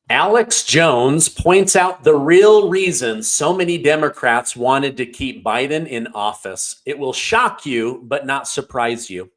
Alex Jones points out the real reason so many Democrats wanted to keep Biden in office. It will shock you, but not surprise you.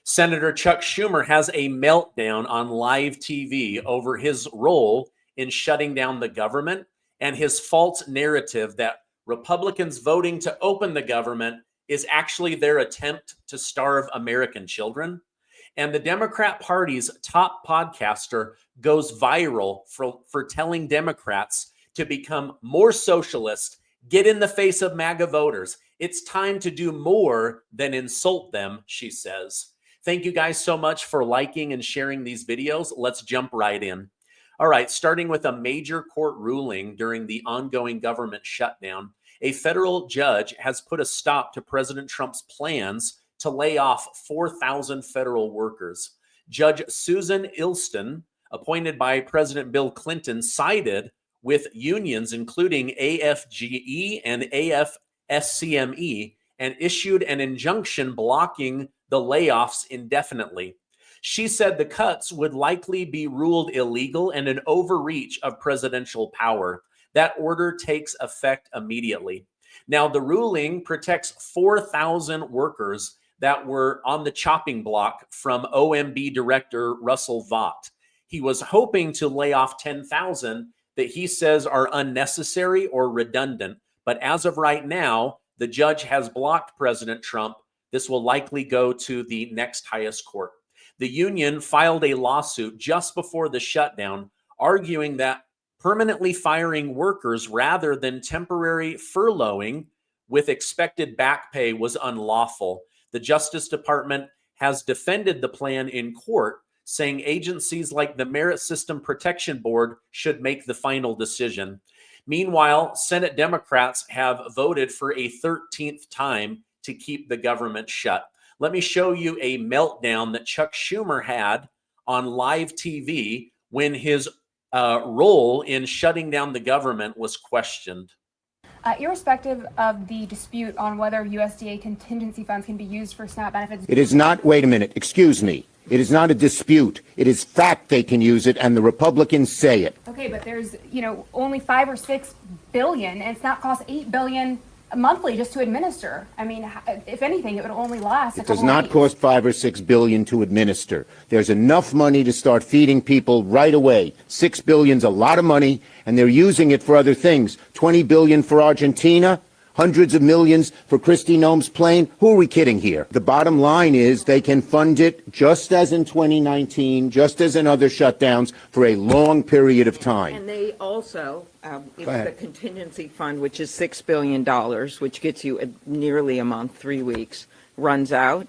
Senator Chuck Schumer has a meltdown on live TV over his role in shutting down the government and his false narrative that Republicans voting to open the government is actually their attempt to starve American children. And the Democrat Party's top podcaster goes viral for telling Democrats to become more socialist, get in the face of MAGA voters. It's time to do more than insult them, she says. Thank you guys so much for liking and sharing these videos. Let's jump right in. All right, starting with a major court ruling during the ongoing government shutdown, a federal judge has put a stop to President Trump's plans to lay off 4,000 federal workers. Judge Susan Illston, appointed by President Bill Clinton, sided with unions including AFGE and AFSCME and issued an injunction blocking the layoffs indefinitely. She said the cuts would likely be ruled illegal and an overreach of presidential power. That order takes effect immediately. Now, the ruling protects 4,000 workers that were on the chopping block from OMB Director Russ Vought. He was hoping to lay off 10,000 that he says are unnecessary or redundant. But as of right now, the judge has blocked President Trump. This will likely go to the next highest court. The union filed a lawsuit just before the shutdown, arguing that permanently firing workers rather than temporary furloughing with expected back pay was unlawful. The Justice Department has defended the plan in court, saying agencies like the Merit System Protection Board should make the final decision. Meanwhile, Senate Democrats have voted for a 13th time to keep the government shut. Let me show you a meltdown that Chuck Schumer had on live TV when his role in shutting down the government was questioned. Irrespective of the dispute on whether USDA contingency funds can be used for SNAP benefits. It is not, wait a minute, excuse me. It is not a dispute. It is fact they can use it, and the Republicans say it. Okay, but there's, only 5 or 6 billion, and it's not cost $8 billion monthly just to administer. I mean, if anything, it would only last a couple It does not cost 5 or 6 billion to administer. There's enough money to start feeding people right away. 6 billion's a lot of money, and they're using it for other things. 20 billion for Argentina, hundreds of millions for Kristi Noem's plane. Who are we kidding here? The bottom line is they can fund it just as in 2019, just as in other shutdowns, for a long period of time. And they also, if the contingency fund, which is $6 billion, which gets you nearly a month, 3 weeks, runs out,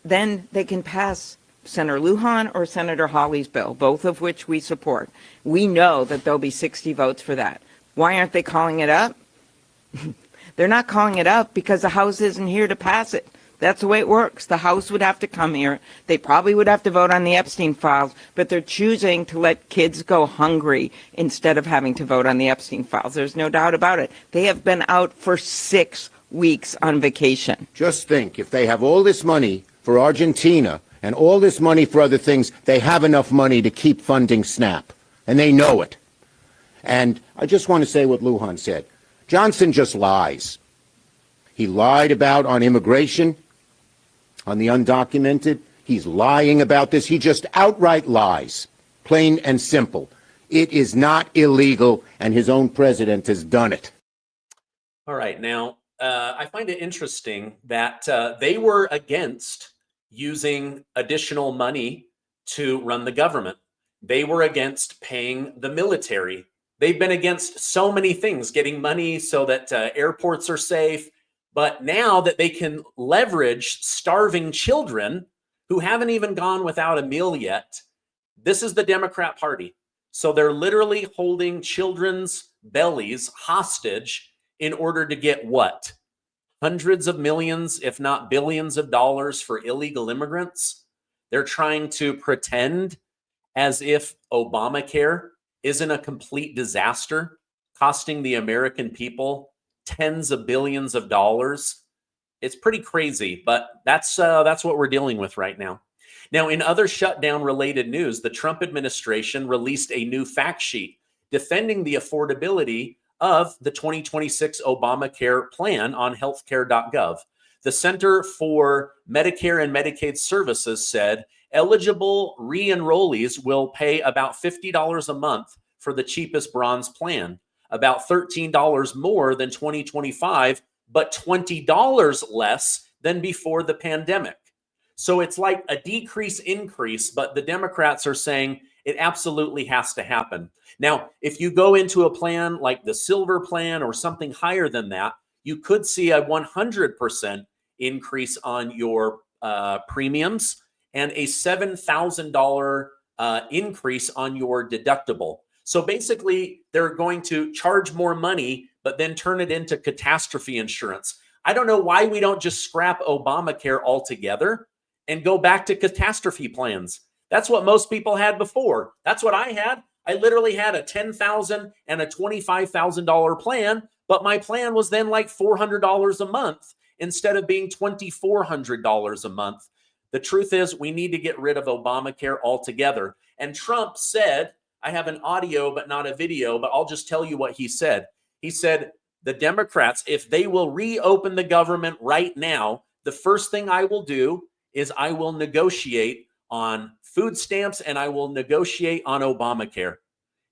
then they can pass Senator Lujan or Senator Hawley's bill, both of which we support. We know that there'll be 60 votes for that. Why aren't they calling it up? They're not calling it up because the House isn't here to pass it. That's the way it works. The House would have to come here. They probably would have to vote on the Epstein files, but they're choosing to let kids go hungry instead of having to vote on the Epstein files. There's no doubt about it. They have been out for 6 weeks on vacation. Just think, if they have all this money for Argentina and all this money for other things, they have enough money to keep funding SNAP, and they know it. And I just want to say what Lujan said. Johnson just lies. He lied about on immigration, on the undocumented. He's lying about this. He just outright lies, plain and simple. It is not illegal, and his own president has done it. All right. Now, I find it interesting that they were against using additional money to run the government. They were against paying the military. They've been against so many things, getting money so that airports are safe. But now that they can leverage starving children who haven't even gone without a meal yet, this is the Democrat Party. So they're literally holding children's bellies hostage in order to get what? Hundreds of millions, if not billions of dollars for illegal immigrants. They're trying to pretend as if Obamacare isn't a complete disaster, costing the American people tens of billions of dollars. It's pretty crazy, but that's what we're dealing with right now. Now, in other shutdown-related news, the Trump administration released a new fact sheet defending the affordability of the 2026 Obamacare plan on healthcare.gov. The Center for Medicare and Medicaid Services said eligible re-enrollees will pay about $50 a month for the cheapest bronze plan, about $13 more than 2025, but $20 less than before the pandemic. So it's like a decrease increase, but the Democrats are saying it absolutely has to happen. Now, if you go into a plan like the Silver Plan or something higher than that, you could see a 100% increase on your premiums and a $7,000 increase on your deductible. So basically, they're going to charge more money, but then turn it into catastrophe insurance. I don't know why we don't just scrap Obamacare altogether and go back to catastrophe plans. That's what most people had before. That's what I had. I literally had a $10,000 and a $25,000 plan, but my plan was then like $400 a month instead of being $2,400 a month. The truth is, we need to get rid of Obamacare altogether. And Trump said, I have an audio, but not a video, but I'll just tell you what he said. He said, the Democrats, if they will reopen the government right now, the first thing I will do is I will negotiate on food stamps and I will negotiate on Obamacare.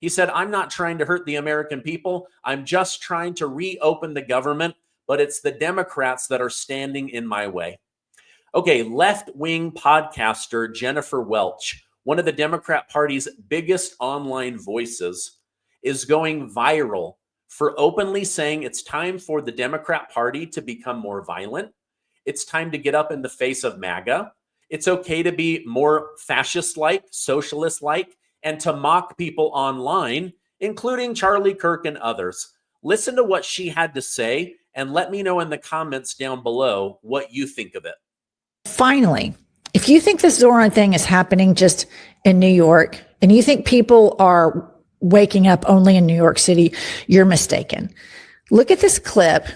He said, I'm not trying to hurt the American people. I'm just trying to reopen the government, but it's the Democrats that are standing in my way. Okay, left-wing podcaster Jennifer Welch, one of the Democrat Party's biggest online voices, is going viral for openly saying it's time for the Democrat Party to become more violent. It's time to get up in the face of MAGA. It's okay to be more fascist-like, socialist-like, and to mock people online, including Charlie Kirk and others. Listen to what she had to say and let me know in the comments down below what you think of it. Finally, if you think this Zoran thing is happening just in New York and you think people are waking up only in New York City, you're mistaken. Look at this clip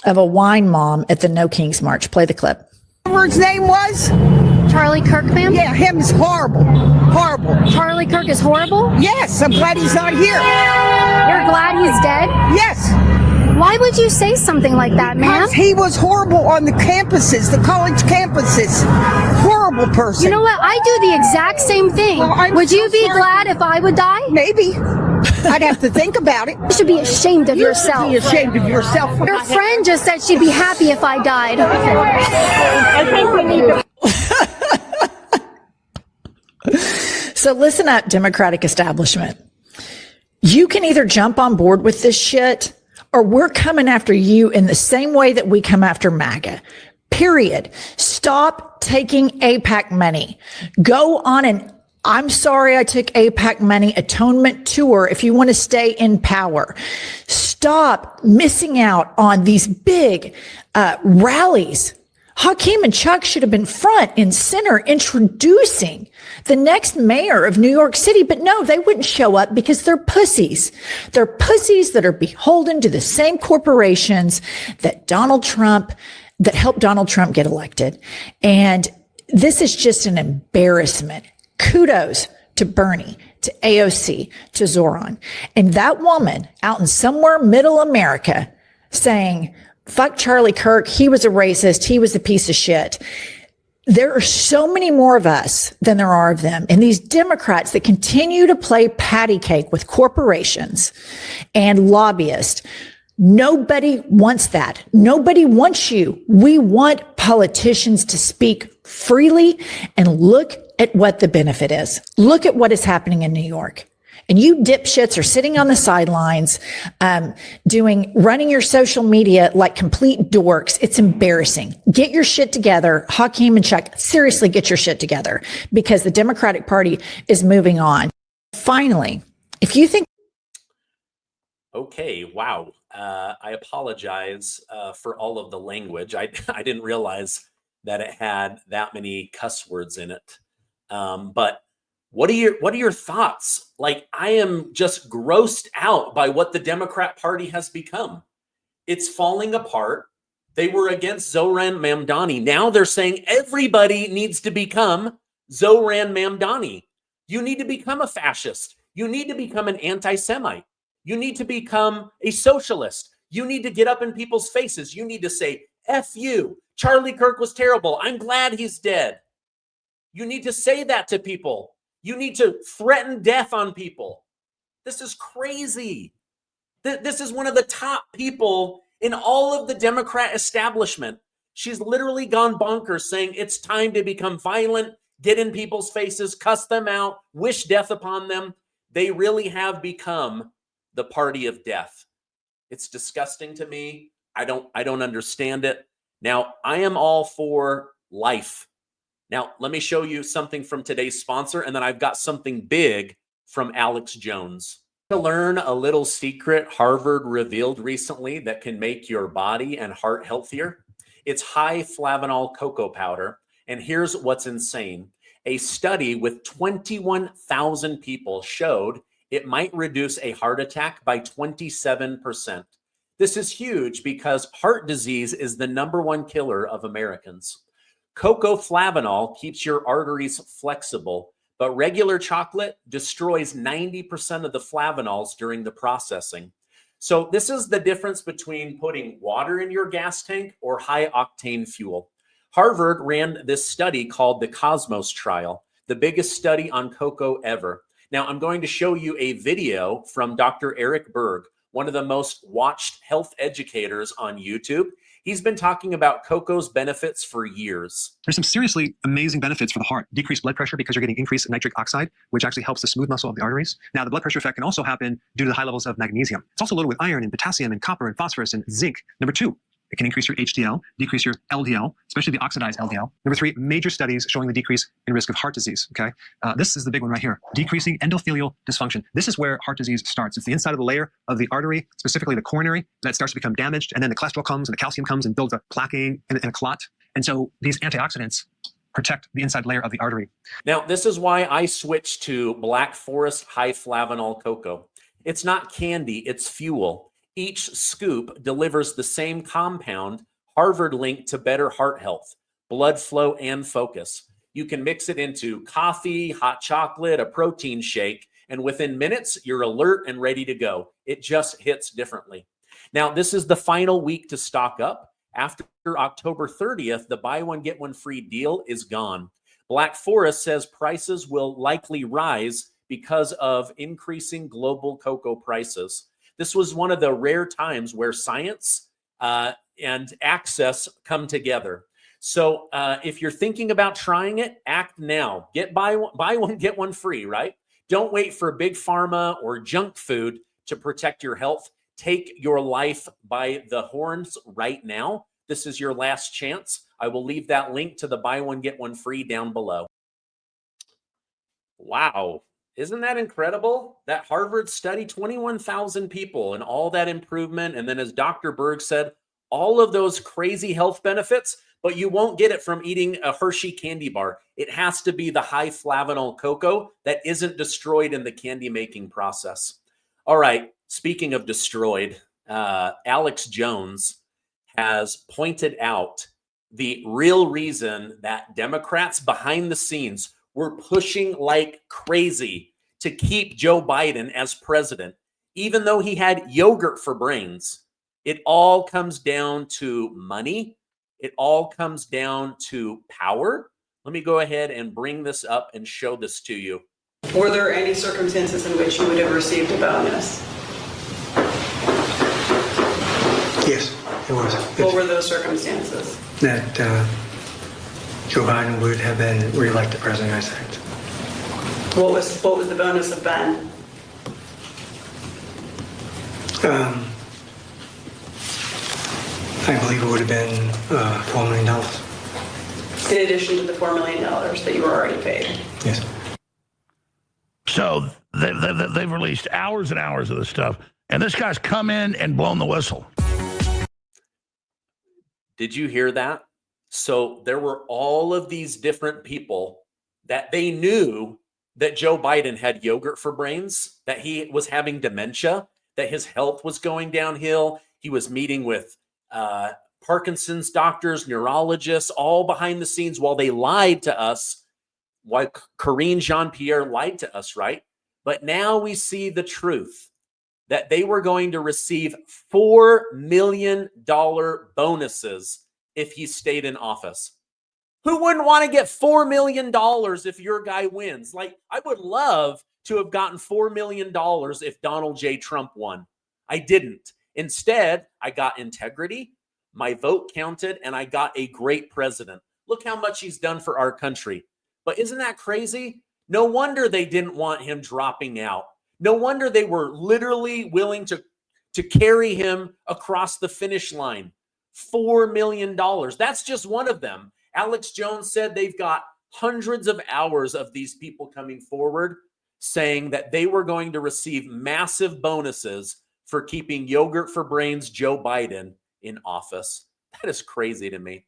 of a wine mom at the No Kings March. Play the clip. Whatever his name was? Charlie Kirk, ma'am? Yeah, him's horrible. Horrible. Charlie Kirk is horrible? Yes, I'm glad he's not here. You're glad he's dead? Yes. Why would you say something like that, ma'am? Because he was horrible on the campuses, the college campuses. Horrible person. You know what? I do the exact same thing. Well, would you so be sorry. glad if I would die? Maybe. I'd have to think about it. You should be ashamed of yourself. Be ashamed of yourself. Your friend just said she'd be happy if I died. I think we need to... So listen up, Democratic establishment. You can either jump on board with this shit or we're coming after you in the same way that we come after MAGA. Period. Stop taking AIPAC money. Go on an I'm sorry I took AIPAC money atonement tour if you want to stay in power. Stop missing out on these big rallies. Hakeem and Chuck should have been front and center introducing the next mayor of New York City, but no, they wouldn't show up because they're pussies. They're pussies that are beholden to the same corporations that that helped Donald Trump get elected. And this is just an embarrassment. Kudos to Bernie, to AOC, to Zoran. And that woman out in somewhere middle America saying, fuck Charlie Kirk, he was a racist, he was a piece of shit. There are so many more of us than there are of them. And these Democrats that continue to play patty cake with corporations and lobbyists, nobody wants that. Nobody wants you. We want politicians to speak freely and look at what the benefit is. Look at what is happening in New York. And you dipshits are sitting on the sidelines, running your social media like complete dorks. It's embarrassing. Get your shit together. Hakeem and Chuck, seriously, get your shit together because the Democratic Party is moving on. Finally, if you think. Okay, wow. I apologize for all of the language. I didn't realize that it had that many cuss words in it. But what are your thoughts? Like, I am just grossed out by what the Democrat Party has become. It's falling apart. They were against Zoran Mamdani. Now they're saying everybody needs to become Zoran Mamdani. You need to become a fascist. You need to become an anti-Semite. You need to become a socialist. You need to get up in people's faces. You need to say, F you. Charlie Kirk was terrible. I'm glad he's dead. You need to say that to people. You need to threaten death on people. This is crazy. This is one of the top people in all of the Democrat establishment. She's literally gone bonkers saying it's time to become violent, get in people's faces, cuss them out, wish death upon them. They really have become the party of death. It's disgusting to me. I don't understand it. Now, I am all for life. Now, let me show you something from today's sponsor, and then I've got something big from Alex Jones. To learn a little secret Harvard revealed recently that can make your body and heart healthier. It's high flavanol cocoa powder. And here's what's insane. A study with 21,000 people showed it might reduce a heart attack by 27%. This is huge because heart disease is the #1 killer of Americans. Cocoa flavanol keeps your arteries flexible, but regular chocolate destroys 90% of the flavanols during the processing. So this is the difference between putting water in your gas tank or high octane fuel. Harvard ran this study called the Cosmos trial, the biggest study on cocoa ever. Now I'm going to show you a video from Dr. Eric Berg, one of the most watched health educators on YouTube. He's been talking about cocoa's benefits for years. There's some seriously amazing benefits for the heart. Decreased blood pressure because you're getting increased nitric oxide, which actually helps the smooth muscle of the arteries. Now, the blood pressure effect can also happen due to the high levels of magnesium. It's also loaded with iron and potassium and copper and phosphorus and zinc. Number 2, it can increase your HDL, decrease your LDL, especially the oxidized LDL. Number 3, major studies showing the decrease in risk of heart disease, okay? This is the big one right here, decreasing endothelial dysfunction. This is where heart disease starts. It's the inside of the layer of the artery, specifically the coronary, that starts to become damaged, and then the cholesterol comes and the calcium comes and builds a plaquing and a clot. And so these antioxidants protect the inside layer of the artery. Now, this is why I switched to Black Forest high flavanol cocoa. It's not candy, it's fuel. Each scoop delivers the same compound, Harvard linked to better heart health, blood flow, and focus. You can mix it into coffee, hot chocolate, a protein shake, and within minutes, you're alert and ready to go. It just hits differently. Now, this is the final week to stock up. After October 30th, the buy one, get one free deal is gone. Black Forest says prices will likely rise because of increasing global cocoa prices. This was one of the rare times where science and access come together. So if you're thinking about trying it, act now. Buy one, get one free, right? Don't wait for big pharma or junk food to protect your health. Take your life by the horns right now. This is your last chance. I will leave that link to the buy one, get one free down below. Wow. Isn't that incredible? That Harvard study, 21,000 people and all that improvement. And then as Dr. Berg said, all of those crazy health benefits, but you won't get it from eating a Hershey candy bar. It has to be the high flavanol cocoa that isn't destroyed in the candy making process. All right, speaking of destroyed, Alex Jones has pointed out the real reason that Democrats behind the scenes were pushing like crazy to keep Joe Biden as president, even though he had yogurt for brains. It all comes down to money. It all comes down to power. Let me go ahead and bring this up and show this to you. Were there any circumstances in which you would have received a bonus? Yes, it was. What were those circumstances? That Joe Biden would have been reelected president of the United States. What was the bonus of Ben? I believe it would have been $4 million. In addition to the $4 million that you were already paid? Yes. So they've released hours and hours of this stuff, and this guy's come in and blown the whistle. Did you hear that? So there were all of these different people that they knew that Joe Biden had yogurt for brains, that he was having dementia, that his health was going downhill. He was meeting with Parkinson's doctors, neurologists, all behind the scenes while they lied to us, while Karine Jean-Pierre lied to us, right? But now we see the truth. that they were going to receive $4 million bonuses if he stayed in office. Who wouldn't want to get $4 million if your guy wins? Like, I would love to have gotten $4 million if Donald J. Trump won. I didn't. Instead, I got integrity, my vote counted, and I got a great president. Look how much he's done for our country. But isn't that crazy? No wonder they didn't want him dropping out. No wonder they were literally willing to carry him across the finish line. $4 million. That's just one of them. Alex Jones said they've got hundreds of hours of these people coming forward saying that they were going to receive massive bonuses for keeping yogurt for brains Joe Biden in office. That is crazy to me.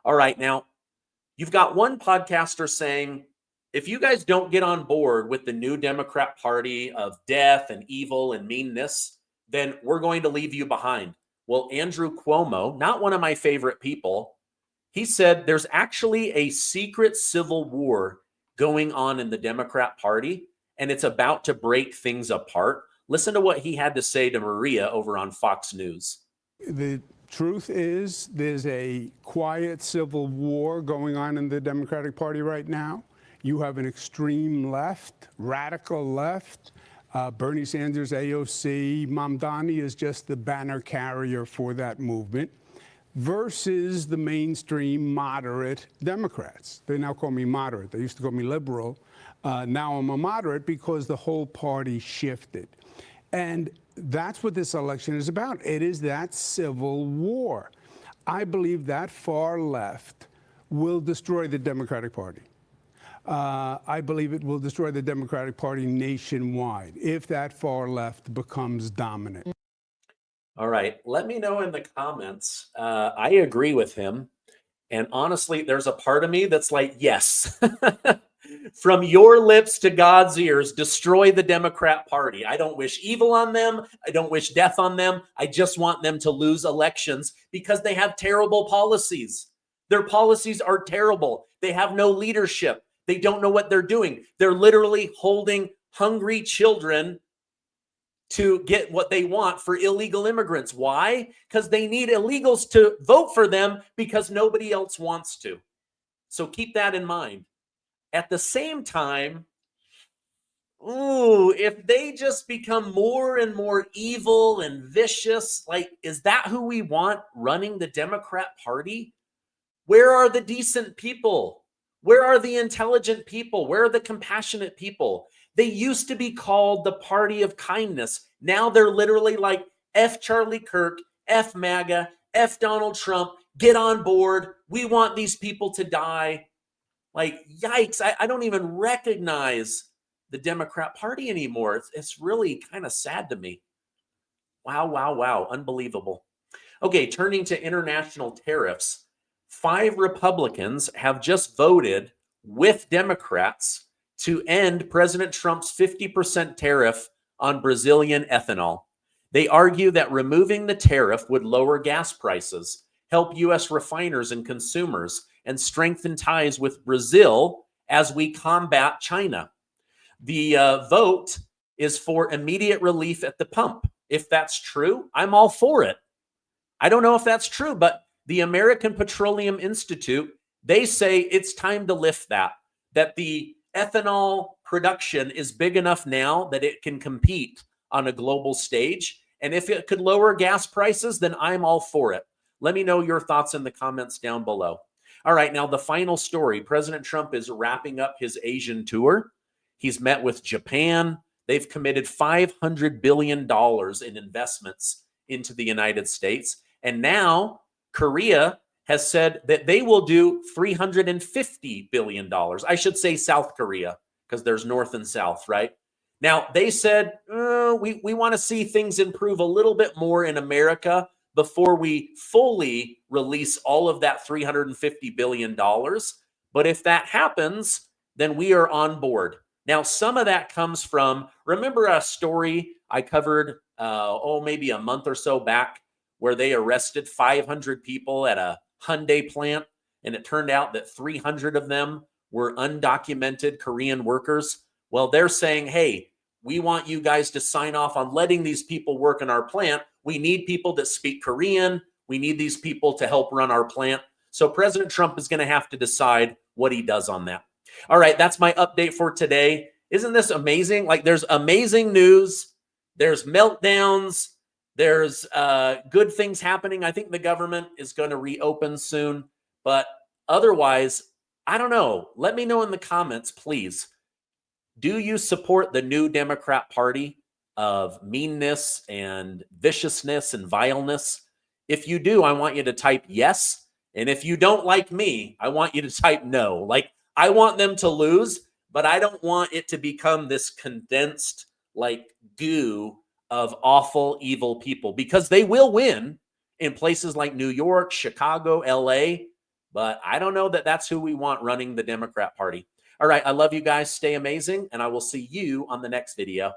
All right, now you've got one podcaster saying, if you guys don't get on board with the new Democrat Party of death and evil and meanness, then we're going to leave you behind. Well, Andrew Cuomo, not one of my favorite people, he said there's actually a secret civil war going on in the Democrat Party, and it's about to break things apart. Listen to what he had to say to Maria over on Fox News. The truth is there's a quiet civil war going on in the Democratic Party right now. You have an extreme left, radical left. Bernie Sanders, AOC, Mamdani is just the banner carrier for that movement, versus the mainstream moderate Democrats. They now call me moderate. They used to call me liberal. Now I'm a moderate because the whole party shifted. And that's what this election is about. It is that civil war. I believe that far left will destroy the Democratic Party. I believe it will destroy the Democratic Party nationwide if that far left becomes dominant. All right. Let me know in the comments. I agree with him. And honestly, there's a part of me that's like, yes. From your lips to God's ears, destroy the Democrat Party. I don't wish evil on them. I don't wish death on them. I just want them to lose elections because they have terrible policies. Their policies are terrible. They have no leadership. They don't know what they're doing. They're literally holding hungry children to get what they want for illegal immigrants. Why? Because they need illegals to vote for them because nobody else wants to. So keep that in mind. At the same time, if they just become more and more evil and vicious, like, is that who we want running the Democrat Party? Where are the decent people? Where are the intelligent people? Where are the compassionate people? They used to be called the party of kindness. Now they're literally like, F Charlie Kirk, F MAGA, F Donald Trump, get on board. We want these people to die. Like, yikes, I don't even recognize the Democrat Party anymore. It's really kind of sad to me. Wow, unbelievable. Okay, turning to international tariffs. 5 Republicans have just voted with Democrats to end President Trump's 50% tariff on Brazilian ethanol. They argue that removing the tariff would lower gas prices, help U.S. refiners and consumers, and strengthen ties with Brazil as we combat China. The vote is for immediate relief at the pump. If that's true, I'm all for it. I don't know if that's true, but the American Petroleum Institute, they say it's time to lift that the ethanol production is big enough now that it can compete on a global stage. And if it could lower gas prices, then I'm all for it. Let me know your thoughts in the comments down below. All right, now the final story. President Trump is wrapping up his Asian tour. He's met with Japan. They've committed $500 billion in investments into the United States. And now Korea has said that they will do $350 billion. I should say South Korea, because there's North and South, right? Now, they said, we want to see things improve a little bit more in America before we fully release all of that $350 billion. But if that happens, then we are on board. Now, some of that comes from, remember a story I covered, maybe a month or so back, where they arrested 500 people at a Hyundai plant, and it turned out that 300 of them were undocumented Korean workers. Well, they're saying, hey, We want you guys to sign off on letting these people work in our plant. We need people that speak Korean. We need these people to help run our plant. So President Trump is going to have to decide what he does on that. All right, that's my update for today. Isn't this amazing? Like, there's amazing news. There's meltdowns. There's good things happening. I think the government is going to reopen soon. But otherwise, I don't know. Let me know in the comments, please. Do you support the new Democrat Party of meanness and viciousness and vileness? If you do, I want you to type yes. And if you don't like me, I want you to type no. Like, I want them to lose, but I don't want it to become this condensed, like, goo of awful, evil people, because they will win in places like New York, Chicago, LA. But I don't know that that's who we want running the Democrat Party. All right, I love you guys. Stay amazing, and I will see you on the next video.